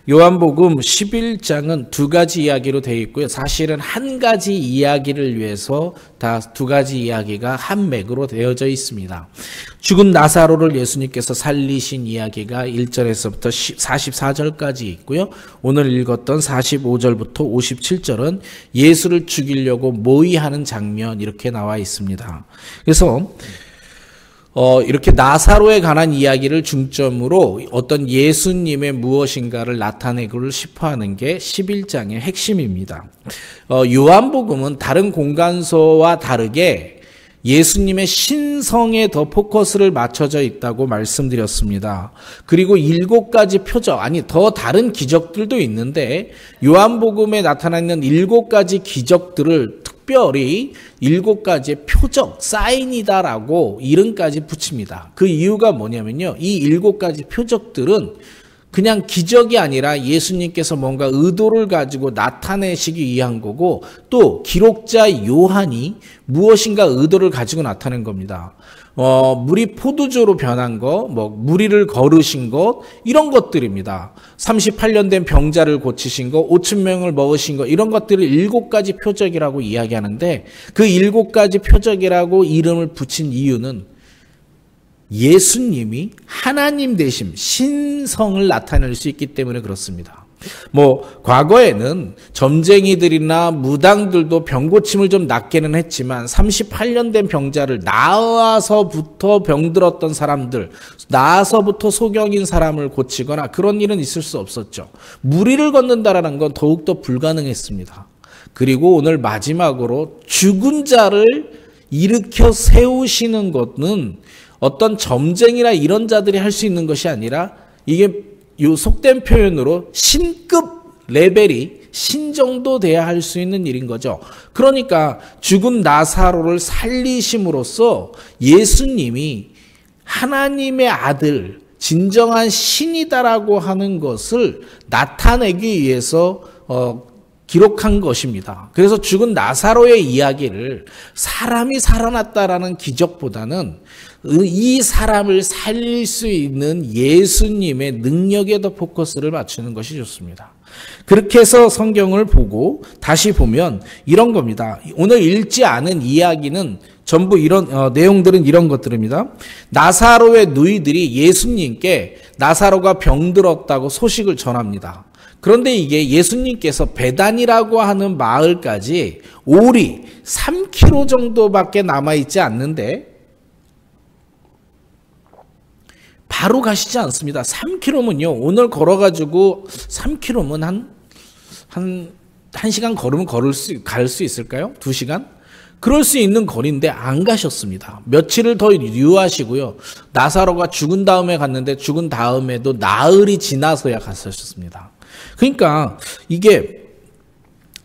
요한복음 11장은 두 가지 이야기로 되어 있고요. 사실은 한 가지 이야기를 위해서 다 두 가지 이야기가 한 맥으로 되어져 있습니다. 죽은 나사로를 예수님께서 살리신 이야기가 1절에서부터 44절까지 있고요. 오늘 읽었던 45절부터 57절은 예수를 죽이려고 모의하는 장면 이렇게 나와 있습니다. 그래서 이렇게 나사로에 관한 이야기를 중점으로 어떤 예수님의 무엇인가를 나타내고 싶어하는 게 11장의 핵심입니다. 요한복음은 다른 공간서와 다르게 예수님의 신성에 더 포커스를 맞춰져 있다고 말씀드렸습니다. 그리고 7가지 표적, 더 다른 기적들도 있는데 요한복음에 나타나 있는 7가지 기적들을 특별히 7가지의 표적, 사인이다라고 이름까지 붙입니다. 그 이유가 뭐냐면요. 이 7가지 표적들은 그냥 기적이 아니라 예수님께서 뭔가 의도를 가지고 나타내시기 위한 거고 또 기록자 요한이 무엇인가 의도를 가지고 나타낸 겁니다. 물이 포도주로 변한 거, 무리를 걸으신 것, 이런 것들입니다. 38년 된 병자를 고치신 거, 5,000명을 먹으신 거, 이런 것들을 7가지 표적이라고 이야기하는데 그 7가지 표적이라고 이름을 붙인 이유는 예수님이 하나님 되심, 신성을 나타낼 수 있기 때문에 그렇습니다. 과거에는 점쟁이들이나 무당들도 병고침을 좀 낫게는 했지만 38년 된 병자를 나와서부터 병들었던 사람들, 나와서부터 소경인 사람을 고치거나 그런 일은 있을 수 없었죠. 무리를 걷는다라는 건 더욱더 불가능했습니다. 그리고 오늘 마지막으로 죽은 자를 일으켜 세우시는 것은 어떤 점쟁이나 이런 자들이 할 수 있는 것이 아니라 이게 요 속된 표현으로 신급 레벨이 신 정도 돼야 할 수 있는 일인 거죠. 그러니까 죽은 나사로를 살리심으로써 예수님이 하나님의 아들, 진정한 신이다라고 하는 것을 나타내기 위해서 기록한 것입니다. 그래서 죽은 나사로의 이야기를 사람이 살아났다라는 기적보다는 이 사람을 살릴 수 있는 예수님의 능력에 더 포커스를 맞추는 것이 좋습니다. 그렇게 해서 성경을 보고 다시 보면 이런 겁니다. 오늘 읽지 않은 이야기는 전부 이런 내용들은 이런 것들입니다. 나사로의 누이들이 예수님께 나사로가 병들었다고 소식을 전합니다. 그런데 이게 예수님께서 베단이라고 하는 마을까지 오리 3km 정도밖에 남아있지 않는데 바로 가시지 않습니다. 3km면요. 오늘 걸어가지고 3km면 한 1시간 걸으면 갈 수 있을까요? 2시간? 그럴 수 있는 거리인데 안 가셨습니다. 며칠을 더 유하시고요. 나사로가 죽은 다음에 갔는데 죽은 다음에도 나흘이 지나서야 갔었습니다. 그러니까 이게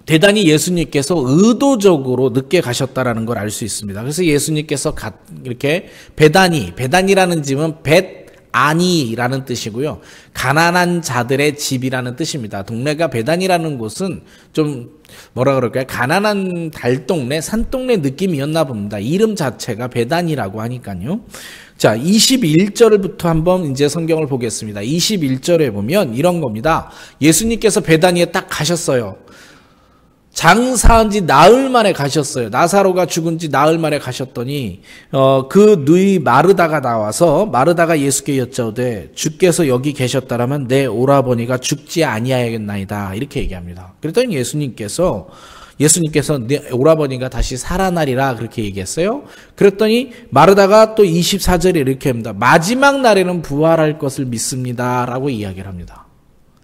대단히 예수님께서 의도적으로 늦게 가셨다라는 걸 알 수 있습니다. 그래서 예수님께서 이렇게 베단이라는 집은 벳아니라는 뜻이고요. 가난한 자들의 집이라는 뜻입니다. 동네가 베단이라는 곳은 좀 가난한 달동네, 산동네 느낌이었나 봅니다. 이름 자체가 베단이라고 하니까요. 자, 21절부터 한번 이제 성경을 보겠습니다. 21절에 보면 이런 겁니다. 예수님께서 베다니에 딱 가셨어요. 장사한 지 나흘 만에 가셨어요. 나사로가 죽은 지 나흘 만에 가셨더니 그 누이 마르다가 나와서 마르다가 예수께 여짜오되 주께서 여기 계셨다라면 내 오라버니가 죽지 아니하겠나이다 이렇게 얘기합니다. 그랬더니 예수님께서 내 오라버니가 다시 살아나리라 그렇게 얘기했어요. 그랬더니 마르다가 또 24절에 이렇게 합니다. 마지막 날에는 부활할 것을 믿습니다 라고 이야기를 합니다.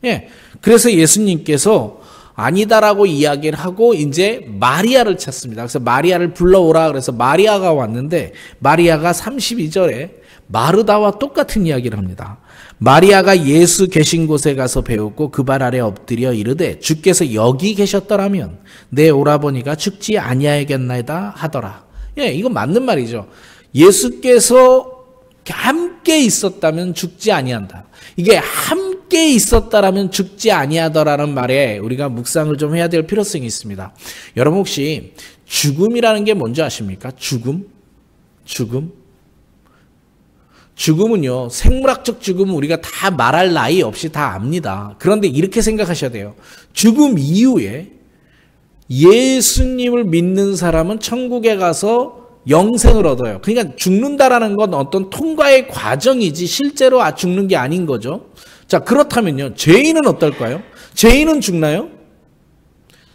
예, 그래서 예수님께서 아니다라고 이야기를 하고 이제 마리아를 찾습니다. 그래서 마리아를 불러오라 그래서 마리아가 왔는데 마리아가 32절에 마르다와 똑같은 이야기를 합니다. 마리아가 예수 계신 곳에 가서 배웠고 그 발 아래 엎드려 이르되 주께서 여기 계셨더라면 내 오라버니가 죽지 아니하겠나이다 하더라. 예, 이거 맞는 말이죠. 예수께서 함께 있었다면 죽지 아니한다. 이게 함께 있었다라면 죽지 아니하더라는 말에 우리가 묵상을 좀 해야 될 필요성이 있습니다. 여러분 혹시 죽음이라는 게 뭔지 아십니까? 죽음? 죽음은요, 생물학적 죽음은 우리가 다 말할 나위 없이 다 압니다. 그런데 이렇게 생각하셔야 돼요. 죽음 이후에 예수님을 믿는 사람은 천국에 가서 영생을 얻어요. 그러니까 죽는다라는 건 어떤 통과의 과정이지 실제로 죽는 게 아닌 거죠. 자, 그렇다면요, 죄인은 어떨까요? 죄인은 죽나요?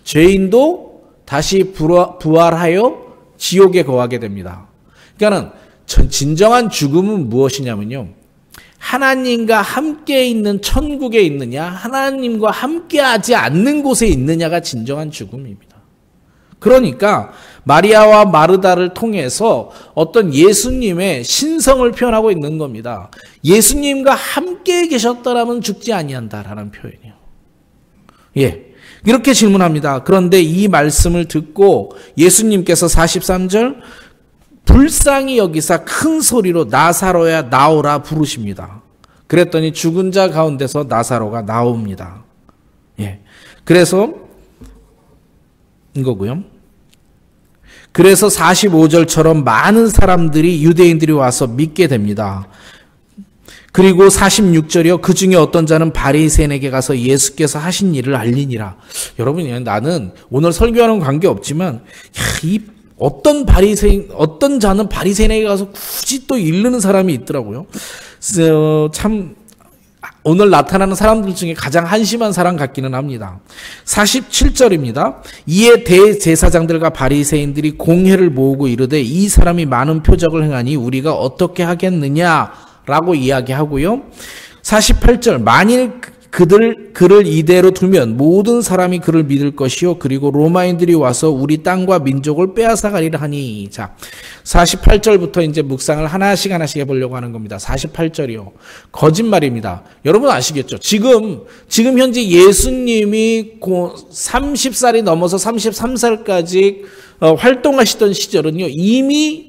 죄인도 다시 부활하여 지옥에 거하게 됩니다. 그러니까는 진정한 죽음은 무엇이냐면요, 하나님과 함께 있는 천국에 있느냐, 하나님과 함께하지 않는 곳에 있느냐가 진정한 죽음입니다. 그러니까 마리아와 마르다를 통해서 어떤 예수님의 신성을 표현하고 있는 겁니다. 예수님과 함께 계셨더라면 죽지 아니한다라는 표현이요. 예, 이렇게 질문합니다. 그런데 이 말씀을 듣고 예수님께서 43절 불쌍히 여기사 큰 소리로 나사로야 나오라 부르십니다. 그랬더니 죽은 자 가운데서 나사로가 나옵니다. 예, 그래서 이거고요. 그래서 45절처럼 많은 사람들이 유대인들이 와서 믿게 됩니다. 그리고 46절이요. 그 중에 어떤 자는 바리새인에게 가서 예수께서 하신 일을 알리니라. 여러분, 나는 오늘 설교하는 관계없지만 이 어떤 자는 바리새인에게 가서 굳이 또 이르는 사람이 있더라고요. 참 오늘 나타나는 사람들 중에 가장 한심한 사람 같기는 합니다. 47절입니다. 이에 대제사장들과 바리새인들이 공회를 모으고 이르되 이 사람이 많은 표적을 행하니 우리가 어떻게 하겠느냐라고 이야기하고요. 48절 만일 그를 이대로 두면 모든 사람이 그를 믿을 것이요 그리고 로마인들이 와서 우리 땅과 민족을 빼앗아가리라 하니. 자, 48절부터 이제 묵상을 하나씩 해보려고 하는 겁니다. 48절이요. 거짓말입니다. 여러분 아시겠죠? 지금 현재 예수님이 30살이 넘어서 33살까지 활동하시던 시절은요, 이미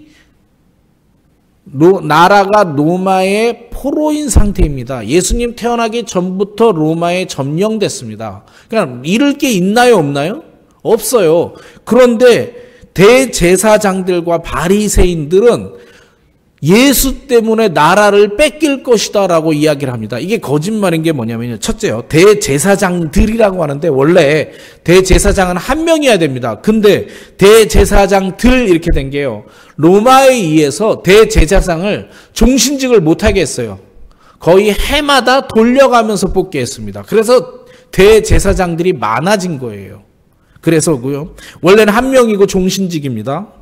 나라가 로마의 포로인 상태입니다. 예수님 태어나기 전부터 로마에 점령됐습니다. 그러니까 잃을 게 있나요, 없나요? 없어요. 그런데 대제사장들과 바리새인들은 예수 때문에 나라를 뺏길 것이다 라고 이야기를 합니다. 이게 거짓말인 게 뭐냐면요, 첫째요, 대제사장들이라고 하는데 원래 대제사장은 한 명이어야 됩니다. 근데 대제사장들 이렇게 된 게요, 로마에 의해서 대제사장을 종신직을 못하게 했어요. 거의 해마다 돌려가면서 뽑게 했습니다. 그래서 대제사장들이 많아진 거예요. 그래서고요, 원래는 한 명이고 종신직입니다.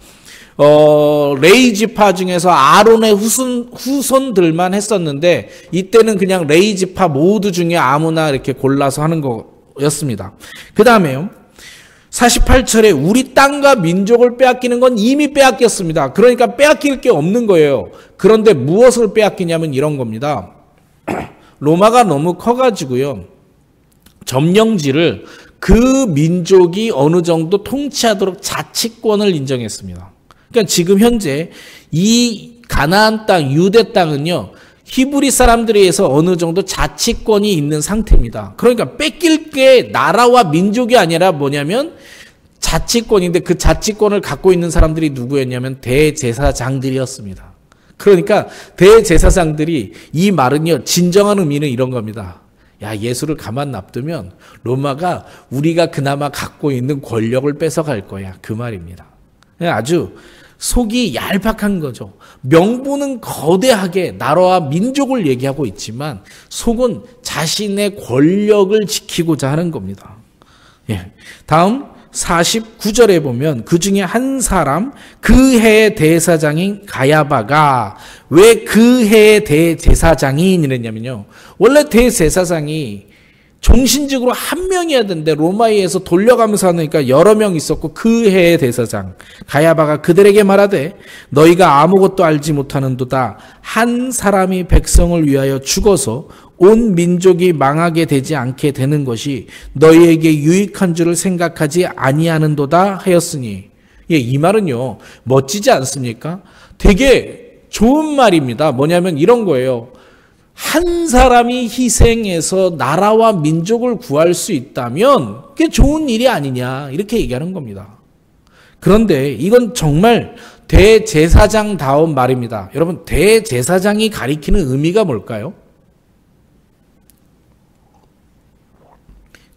레위 지파 중에서 아론의 후손들만 했었는데 이때는 그냥 레위 지파 모두 중에 아무나 이렇게 골라서 하는 거였습니다. 그 다음에요, 48절에 우리 땅과 민족을 빼앗기는 건 이미 빼앗겼습니다. 그러니까 빼앗길 게 없는 거예요. 그런데 무엇을 빼앗기냐면 이런 겁니다. 로마가 너무 커가지고요, 점령지를 그 민족이 어느 정도 통치하도록 자치권을 인정했습니다. 그러니까 지금 현재 이 가나안 땅, 유대 땅은요, 히브리 사람들에 의해서 어느 정도 자치권이 있는 상태입니다. 그러니까 뺏길 게 나라와 민족이 아니라 뭐냐면 자치권인데, 그 자치권을 갖고 있는 사람들이 누구였냐면 대제사장들이었습니다. 그러니까 대제사장들이, 이 말은요, 진정한 의미는 이런 겁니다. 야, 예수를 가만 놔두면 로마가 우리가 그나마 갖고 있는 권력을 뺏어갈 거야, 그 말입니다. 아주 속이 얄팍한 거죠. 명분은 거대하게 나라와 민족을 얘기하고 있지만 속은 자신의 권력을 지키고자 하는 겁니다. 예. 다음 49절에 보면 그 중에 한 사람, 그 해의 대제사장인 가야바가, 왜 그 해의 대제사장이 이랬냐면요, 원래 대제사장이 종신직으로 한 명이어야 되는데 로마에 의해서 돌려가면서 하니까 여러 명 있었고, 그 해의 대제사장 가야바가 그들에게 말하되 너희가 아무것도 알지 못하는도다. 한 사람이 백성을 위하여 죽어서 온 민족이 망하게 되지 않게 되는 것이 너희에게 유익한 줄을 생각하지 아니하는도다 하였으니. 예, 이 말은요, 멋지지 않습니까? 되게 좋은 말입니다. 뭐냐면 이런 거예요. 한 사람이 희생해서 나라와 민족을 구할 수 있다면 그게 좋은 일이 아니냐, 이렇게 얘기하는 겁니다. 그런데 이건 정말 대제사장다운 말입니다. 여러분, 대제사장이 가리키는 의미가 뭘까요?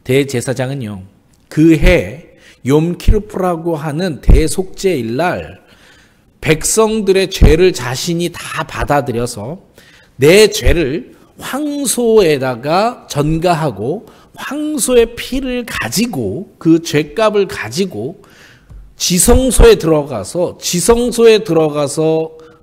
대제사장은요, 그해 욤키루프라고 하는 대속죄일 날 백성들의 죄를 자신이 다 받아들여서 내 죄를 황소에다가 전가하고 황소의 피를 가지고 그 죄값을 가지고 지성소에 들어가서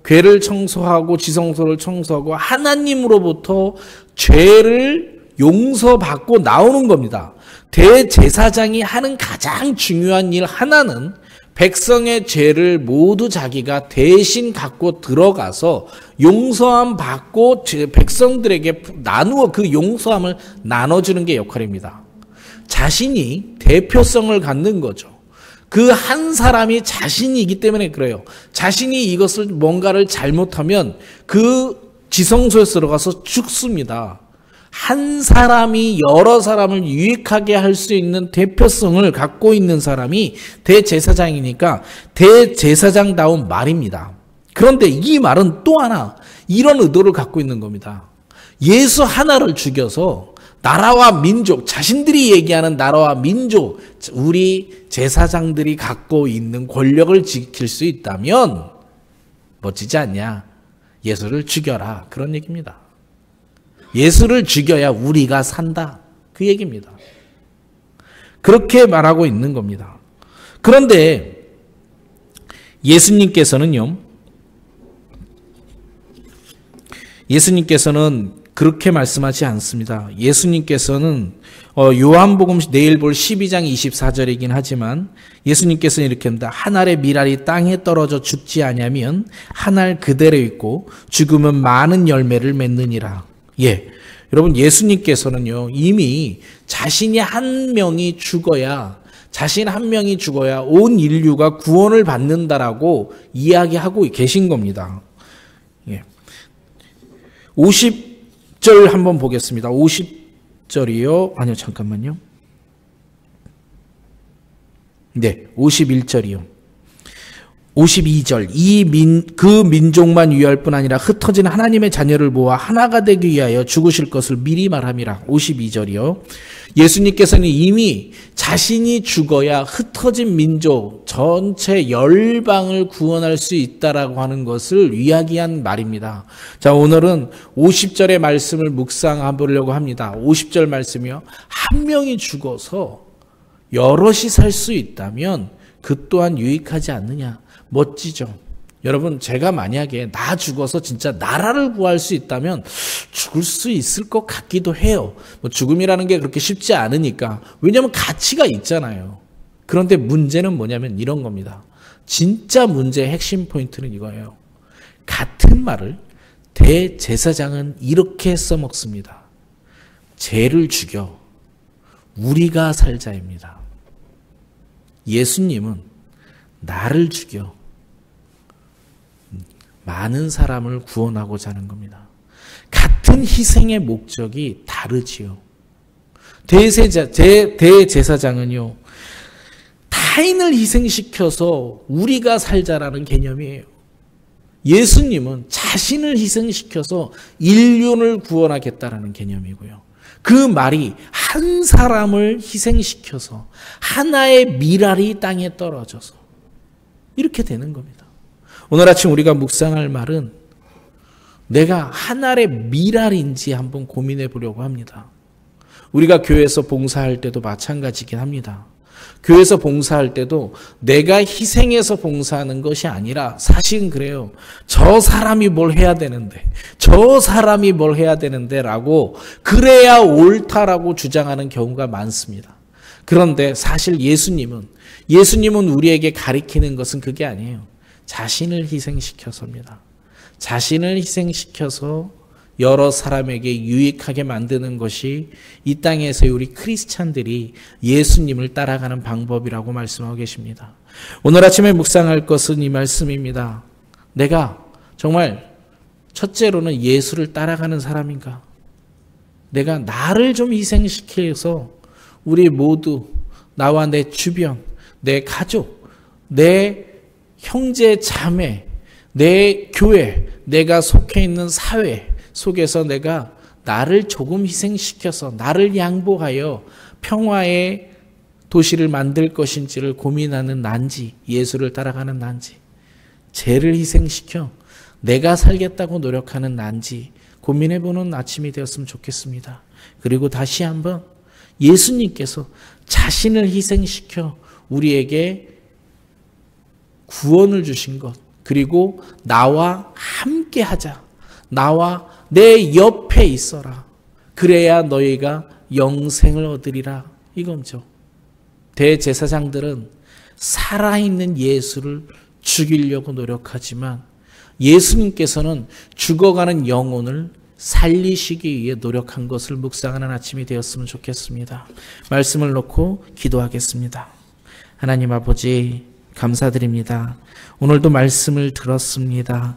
궤를 청소하고 지성소를 청소하고 하나님으로부터 죄를 용서받고 나오는 겁니다. 대제사장이 하는 가장 중요한 일 하나는 백성의 죄를 모두 자기가 대신 갖고 들어가서 용서함 받고 백성들에게 나누어 그 용서함을 나눠주는 게 역할입니다. 자신이 대표성을 갖는 거죠. 그 한 사람이 자신이기 때문에 그래요. 자신이 이것을 뭔가를 잘못하면 그 지성소에 들어가서 죽습니다. 한 사람이 여러 사람을 유익하게 할 수 있는 대표성을 갖고 있는 사람이 대제사장이니까 대제사장다운 말입니다. 그런데 이 말은 또 하나 이런 의도를 갖고 있는 겁니다. 예수 하나를 죽여서 나라와 민족, 자신들이 얘기하는 나라와 민족, 우리 제사장들이 갖고 있는 권력을 지킬 수 있다면 멋지지 않냐? 예수를 죽여라. 그런 얘기입니다. 예수를 죽여야 우리가 산다. 그 얘기입니다. 그렇게 말하고 있는 겁니다. 그런데 예수님께서는 그렇게 말씀하지 않습니다. 예수님께서는 요한복음 내일 볼 12장 24절이긴 하지만 예수님께서는 이렇게 합니다. 한 알의 밀알이 땅에 떨어져 죽지 아니하면 한 알 그대로 있고 죽으면 많은 열매를 맺느니라. 예, 여러분 예수님께서는요 이미 자신이 한 명이 죽어야 온 인류가 구원을 받는다라고 이야기하고 계신 겁니다. 예. 50절 한번 보겠습니다. 50절이요. 아니요, 잠깐만요. 네, 51절이요. 52절 그 민족만 위할 뿐 아니라 흩어진 하나님의 자녀를 모아 하나가 되기 위하여 죽으실 것을 미리 말함이라. 52절이요. 예수님께서는 이미 자신이 죽어야 흩어진 민족 전체 열방을 구원할 수 있다라고 하는 것을 이야기한 말입니다. 자, 오늘은 50절의 말씀을 묵상해 보려고 합니다. 50절 말씀이요. 한 명이 죽어서 여럿이 살 수 있다면 그 또한 유익하지 않느냐. 멋지죠. 여러분, 제가 만약에 나 죽어서 진짜 나라를 구할 수 있다면 죽을 수 있을 것 같기도 해요. 죽음이라는 게 그렇게 쉽지 않으니까. 왜냐하면 가치가 있잖아요. 그런데 문제는 뭐냐면 이런 겁니다. 진짜 문제의 핵심 포인트는 이거예요. 같은 말을 대제사장은 이렇게 써먹습니다. 죄를 죽여 우리가 살자입니다. 예수님은 나를 죽여 많은 사람을 구원하고자 하는 겁니다. 같은 희생의 목적이 다르지요. 대제사장은요, 타인을 희생시켜서 우리가 살자라는 개념이에요. 예수님은 자신을 희생시켜서 인류를 구원하겠다라는 개념이고요. 그 말이 한 사람을 희생시켜서 하나의 밀알이 땅에 떨어져서 이렇게 되는 겁니다. 오늘 아침 우리가 묵상할 말은 내가 한 알의 밀알인지 한번 고민해 보려고 합니다. 우리가 교회에서 봉사할 때도 마찬가지긴 합니다. 교회에서 봉사할 때도 내가 희생해서 봉사하는 것이 아니라 사실은 그래요. 저 사람이 뭘 해야 되는데 라고 그래야 옳다라고 주장하는 경우가 많습니다. 그런데 사실 예수님은 우리에게 가리키는 것은 그게 아니에요. 자신을 희생시켜서입니다. 자신을 희생시켜서 여러 사람에게 유익하게 만드는 것이 이 땅에서의 우리 크리스찬들이 예수님을 따라가는 방법이라고 말씀하고 계십니다. 오늘 아침에 묵상할 것은 이 말씀입니다. 내가 정말 첫째로는 예수를 따라가는 사람인가? 내가 나를 좀 희생시켜서 우리 모두 나와 내 주변, 내 가족, 내 형제 자매, 내 교회, 내가 속해 있는 사회 속에서 내가 나를 조금 희생시켜서 나를 양보하여 평화의 도시를 만들 것인지를 고민하는 난지, 예수를 따라가는 난지, 죄를 희생시켜 내가 살겠다고 노력하는 난지 고민해보는 아침이 되었으면 좋겠습니다. 그리고 다시 한번 예수님께서 자신을 희생시켜 우리에게 구원을 주신 것, 그리고 나와 함께 하자. 나와 내 옆에 있어라. 그래야 너희가 영생을 얻으리라. 이거죠. 대제사장들은 살아있는 예수를 죽이려고 노력하지만 예수님께서는 죽어가는 영혼을 살리시기 위해 노력한 것을 묵상하는 아침이 되었으면 좋겠습니다. 말씀을 놓고 기도하겠습니다. 하나님 아버지 감사드립니다. 오늘도 말씀을 들었습니다.